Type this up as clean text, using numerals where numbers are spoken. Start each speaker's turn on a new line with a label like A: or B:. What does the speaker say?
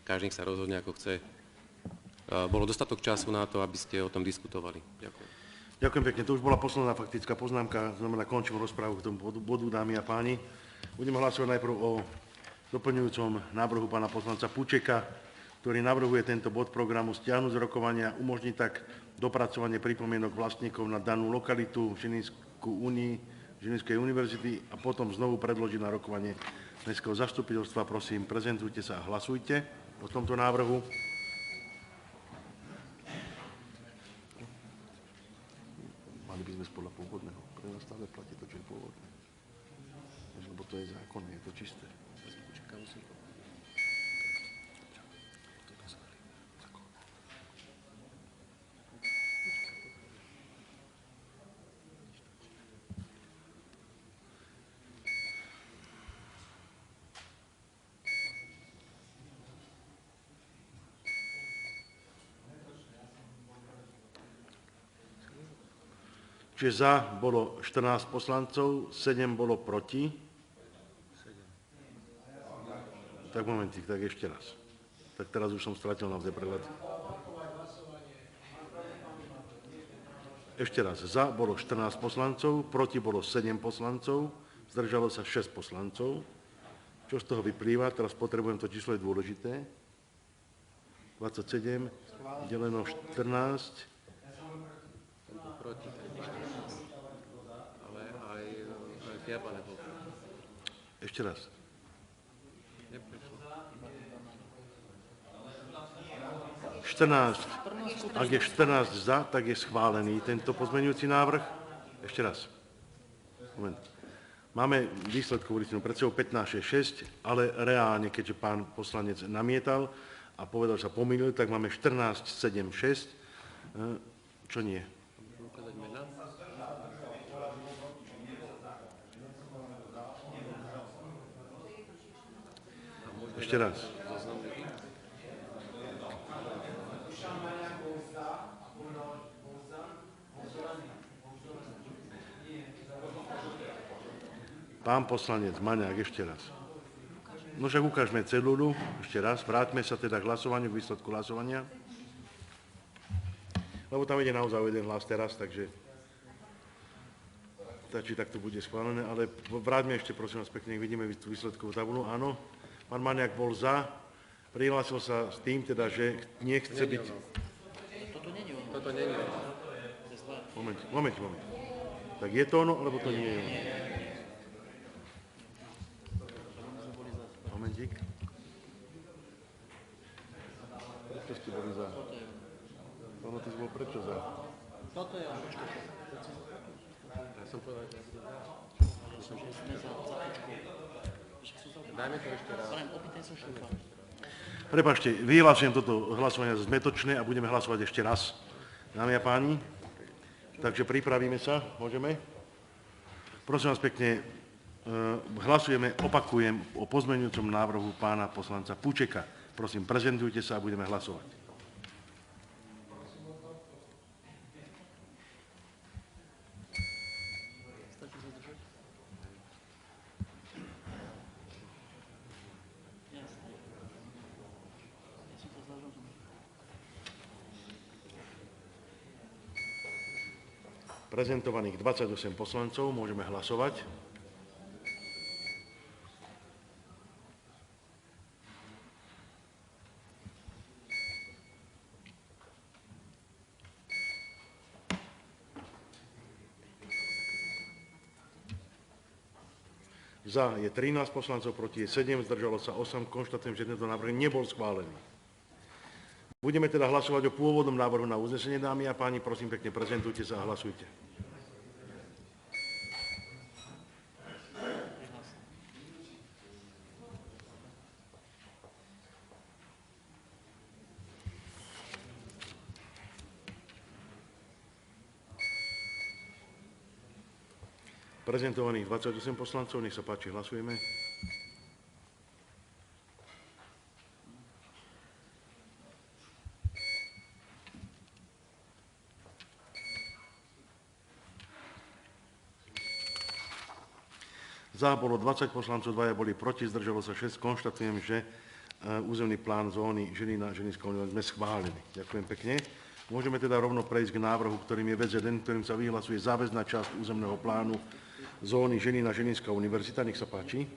A: každý sa rozhodne, ako chce. Bolo dostatok času na to, aby ste o tom diskutovali. Ďakujem.
B: Ďakujem pekne. To už bola posledná faktická poznámka, znamená končím rozprávu k tomu bodu, dámy a páni. Budeme hlasovať najprv o doplňujúcom návrhu pána poslanca Pučeka, ktorý navrhuje tento bod programu stiahnuť z rokovania, umožniť tak dopracovanie pripomienok vlastníkov na danú lokalitu Žilinskej univerzity a potom znovu predložiť na rokovanie mestského zastupiteľstva. Prosím, prezentujte sa a hlasujte o tomto návrhu. Mali by sme podľa pôvodného. Pre nás stále platí to, čo je pôvodné. Lebo to je zákon, je to čisté. Čiže za bolo 14 poslancov, 7 bolo proti. Tak momentík, tak ešte raz. Tak teraz už som stratil na preklad. Ešte raz, za bolo 14 poslancov, proti bolo 7 poslancov, zdržalo sa 6 poslancov. Čo z toho vyplýva? Teraz potrebujem, to číslo je dôležité. 27 deleno 14.
A: Proti. Ale aj Fiaba nebol.
B: Ešte raz. 14. Ak je 14 za, tak je schválený tento pozmeňujúci návrh. Ešte raz. Moment. Máme výsledkovú listinu pred sebou 15-6, ale reálne, keďže pán poslanec namietal a povedal, že sa pomýlil, tak máme 14-7-6. Čo nie? Ešte raz. Pán poslanec Maňák, ešte raz. No však ukážme celúru, ešte raz. Vráťme sa teda k hlasovaniu, k výsledku hlasovania. Lebo tam ide naozaj o jeden hlas teraz, takže stačí, tak to bude schválené. Ale vráťme ešte, prosím vás pekne, vidíme tú výsledkovú tabulu. Áno. Pán Maňák bol za, prihlásil sa s tým, teda, že nechce byť...
C: Toto nie je ono.
A: Toto nie je.
B: Moment. Tak je to ono, alebo to nie je ono? Momentík. Prečo ste boli za? Ono, ty si bol prečo za?
C: Toto je ono.
A: Ja som povedal, že
C: Sme za Pučku.
A: dajme to ešte raz.
C: Opýtaj sa šéfa.
B: Prepáčte, vyhlasujem toto hlasovanie za zmetočné a budeme hlasovať ešte raz. Dámy a páni, takže pripravíme sa, môžeme? Prosím vás pekne, hlasujeme, opakujem, o pozmeňujúcom návrhu pána poslanca Pučeka. Prosím, prezentujte sa a budeme hlasovať. Prezentovaných 28 poslancov, môžeme hlasovať. Za je 13 poslancov, proti je 7, zdržalo sa 8. Konštatujem, že tento návrh nebol schválený. Budeme teda hlasovať o pôvodnom návrhu na uznesenie, dámy a páni. Prosím pekne, prezentujte sa a hlasujte. Prezentovaných 28 poslancov, nech sa páči, hlasujeme. Za bolo 20 poslancov, 2 boli proti, zdržalo sa 6. Konštatujem, že územný plán zóny Žilina, Žilinská univerzita sme schválili. Ďakujem pekne. Môžeme teda rovno prejsť k návrhu, ktorým je VZ1, ktorým sa vyhlasuje záväzná časť územného plánu zóny Žilina, Žilinská univerzita. Nech sa páči.